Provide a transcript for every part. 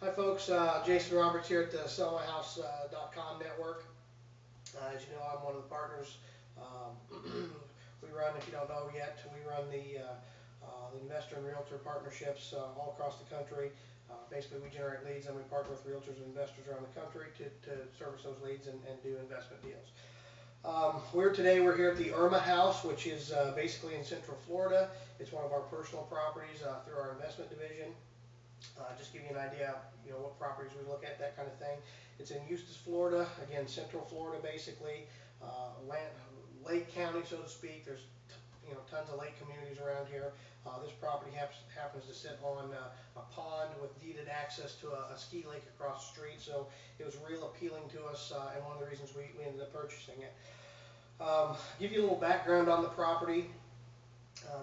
Hi folks, Jason Roberts here at the sellmyhouse.com network. As you know, I'm one of the partners. We run, if you don't know yet, we run the investor and realtor partnerships all across the country. Basically, we generate leads and we partner with realtors and investors around the country to service those leads and do investment deals. We're here at the Irma house, which is basically in Central Florida. It's one of our personal properties through our investment division. Just give you an idea, what properties we look at, that kind of thing. It's in Eustis, Florida. Again, Central Florida, basically, Lake County, so to speak. There's tons of lake communities around here. This property happens to sit on a pond with deeded access to a ski lake across the street, so it was real appealing to us, and one of the reasons we ended up purchasing it. Give you a little background on the property.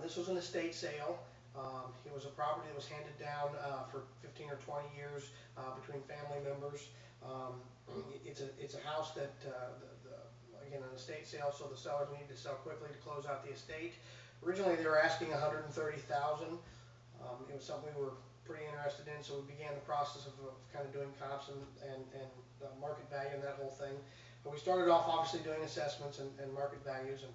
This was an estate sale. It was a property that was handed down for 15 or 20 years between family members. It's a house that, again, an estate sale, so the sellers needed to sell quickly to close out the estate. Originally, they were asking $130,000. It was something we were pretty interested in, so we began the process of kind of doing comps and market value and that whole thing. But we started off obviously doing assessments and market values, and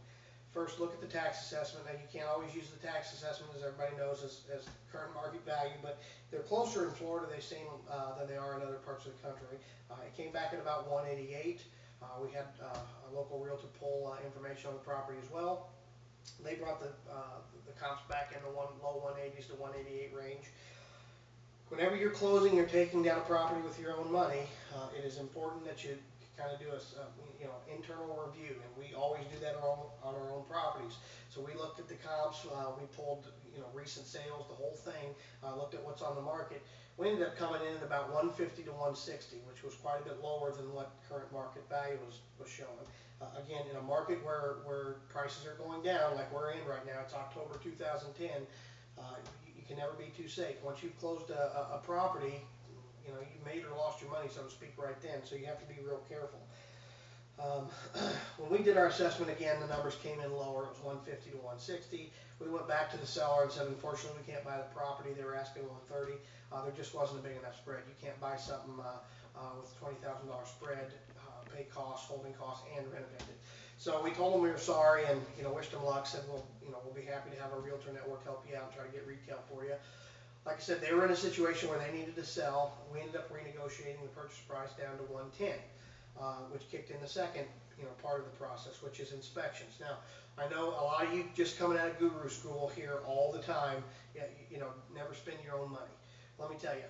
first look at the tax assessment. Now, you can't always use the tax assessment, as everybody knows, as current market value, but they're closer in Florida, they seem, than they are in other parts of the country. It came back at about 188. We had a local realtor pull information on the property as well. They brought the comps back in the low 180s to 188 range. Whenever you're closing, you're taking down a property with your own money, it is important that you kind of do a internal review, and we always do that on our own properties. So we looked at the comps, we pulled recent sales, the whole thing, looked at what's on the market. We ended up coming in at about 150 to 160, which was quite a bit lower than what current market value was showing. Again, in a market where prices are going down, like we're in right now, it's October 2010. You can never be too safe. Once you've closed a property, you made or lost your money, so to speak, right then. So you have to be real careful. When we did our assessment, again, the numbers came in lower. It was 150 to 160. We went back to the seller and said, unfortunately, we can't buy the property. They were asking 130. There just wasn't a big enough spread. You can't buy something with a $20,000 spread, pay costs, holding costs, and renovate it. So we told them we were sorry and wished them luck. Said, well, we'll be happy to have our realtor network help you out and try to get retail for you. Like I said, they were in a situation where they needed to sell. We ended up renegotiating the purchase price down to 110, which kicked in the second, part of the process, which is inspections. Now, I know a lot of you just coming out of guru school hear all the time, never spend your own money. Let me tell you,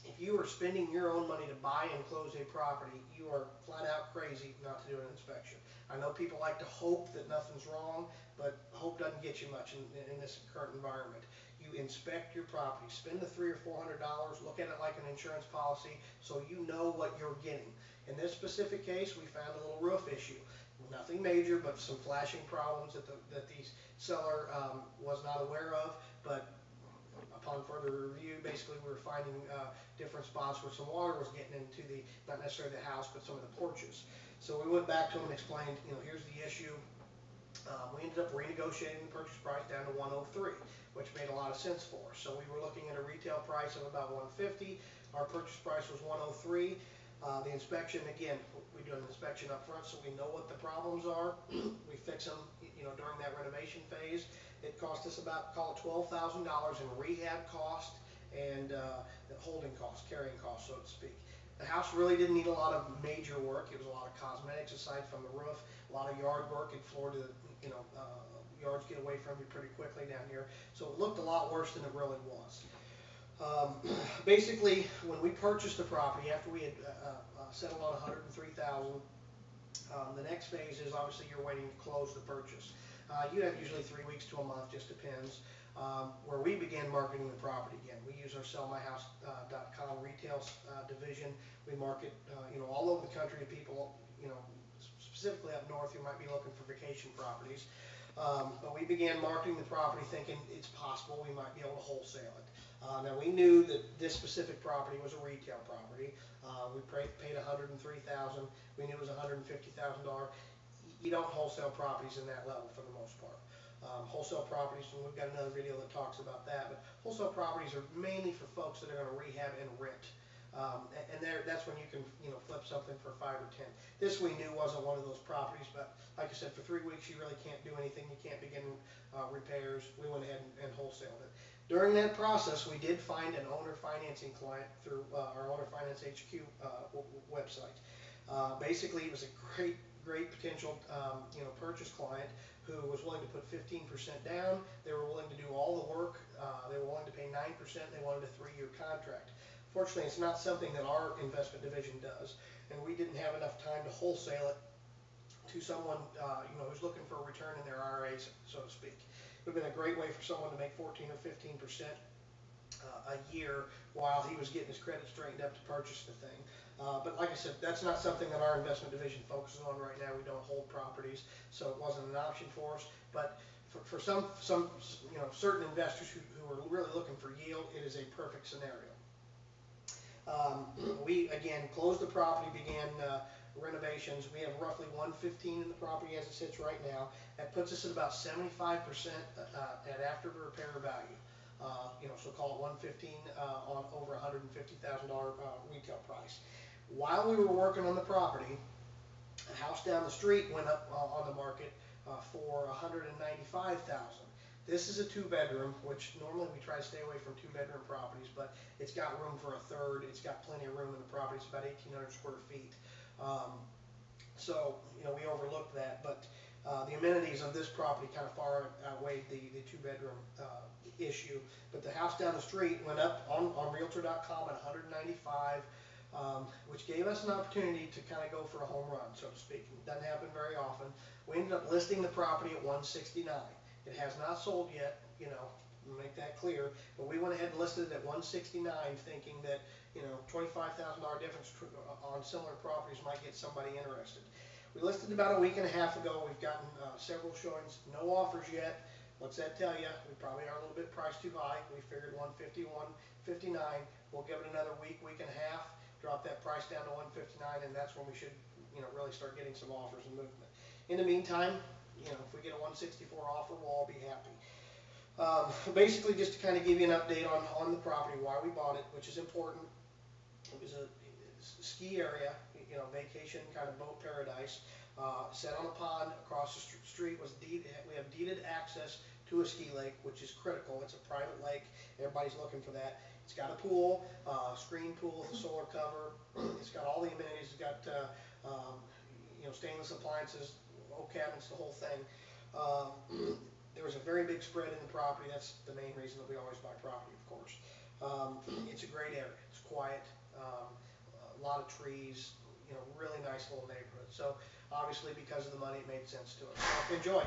if you are spending your own money to buy and close a property, you are flat out crazy not to do an inspection. I know people like to hope that nothing's wrong, but hope doesn't get you much in this current environment. You inspect your property, spend the $300 or $400, look at it like an insurance policy so you know what you're getting. In this specific case, we found a little roof issue. Nothing major, but some flashing problems that the seller was not aware of, but upon further review, basically we were finding different spots where some water was getting into not necessarily the house, but some of the porches. So we went back to them and explained, here's the issue. We ended up renegotiating the purchase price down to 103, which made a lot of sense for us. So we were looking at a retail price of about 150. Our purchase price was 103. The inspection, again, we do an inspection up front so we know what the problems are. We fix them, during that renovation phase. It cost us about, call it $12,000 in rehab cost and holding costs, carrying costs, so to speak. The house really didn't need a lot of major work. It was a lot of cosmetics aside from the roof, a lot of yard work. In Florida, yards get away from you pretty quickly down here. So it looked a lot worse than it really was. Basically, when we purchased the property, after we had settled on $103,000, the next phase is obviously you're waiting to close the purchase. You have usually 3 weeks to a month, just depends. Where we began marketing the property again. We use our sellmyhouse.com retail division. We market, all over the country to people, specifically up north who might be looking for vacation properties. But we began marketing the property thinking it's possible we might be able to wholesale it. Now we knew that this specific property was a retail property. We paid $103,000. We knew it was $150,000. You don't wholesale properties in that level for the most part. Wholesale properties, and we've got another video that talks about that, but wholesale properties are mainly for folks that are going to rehab and rent. And that's when you can, flip something for 5 or 10. This we knew wasn't one of those properties, but like I said, for 3 weeks you really can't do anything. You can't begin repairs. We went ahead and wholesaled it. During that process, we did find an owner financing client through our Owner Finance HQ website. Basically, it was a great potential, purchase client who was willing to put 15% down. They were willing to do all the work. They were willing to pay 9%. They wanted a 3-year contract. Fortunately, it's not something that our investment division does, and we didn't have enough time to wholesale it to someone, who's looking for a return in their IRAs, so to speak. It would have been a great way for someone to make 14 or 15% a year while he was getting his credit straightened up to purchase the thing. But like I said, that's not something that our investment division focuses on right now. We don't hold properties, so it wasn't an option for us. But for some certain investors who are really looking for yield, it is a perfect scenario. We again closed the property, began renovations. We have roughly 115 in the property as it sits right now. That puts us at about 75% at after repair value. So call it 115 on over $150,000 retail price. While we were working on the property, a house down the street went up on the market for $195,000. This is a 2-bedroom, which normally we try to stay away from 2-bedroom properties, but it's got room for a third. It's got plenty of room in the property. It's about 1,800 square feet. So we overlooked that, but the amenities of this property kind of far outweighed the 2-bedroom issue. But the house down the street went up on Realtor.com at $195,000. Which gave us an opportunity to kind of go for a home run, so to speak. It doesn't happen very often. We ended up listing the property at $169,000. It has not sold yet, make that clear. But we went ahead and listed it at $169,000, thinking that $25,000 difference on similar properties might get somebody interested. We listed about a week and a half ago. We've gotten several showings, no offers yet. What's that tell you? We probably are a little bit priced too high. We figured $150,000, $159,000. We'll give it another week and a half. Drop that price down to $159,000, and that's when we should, really start getting some offers and movement. In the meantime, if we get a 164 offer, we'll all be happy. Basically, just to kind of give you an update on the property, why we bought it, which is important. It was a ski area, vacation kind of boat paradise. Set on a pond across the street was we have deeded access to a ski lake, which is critical. It's a private lake. Everybody's looking for that. It's got a pool, screen pool with a solar cover. It's got all the amenities. It's got stainless appliances, oak cabinets, the whole thing. There was a very big spread in the property. That's the main reason that we always buy property, of course. It's a great area. It's quiet, a lot of trees, really nice little neighborhood. So obviously because of the money, it made sense to us. So enjoy.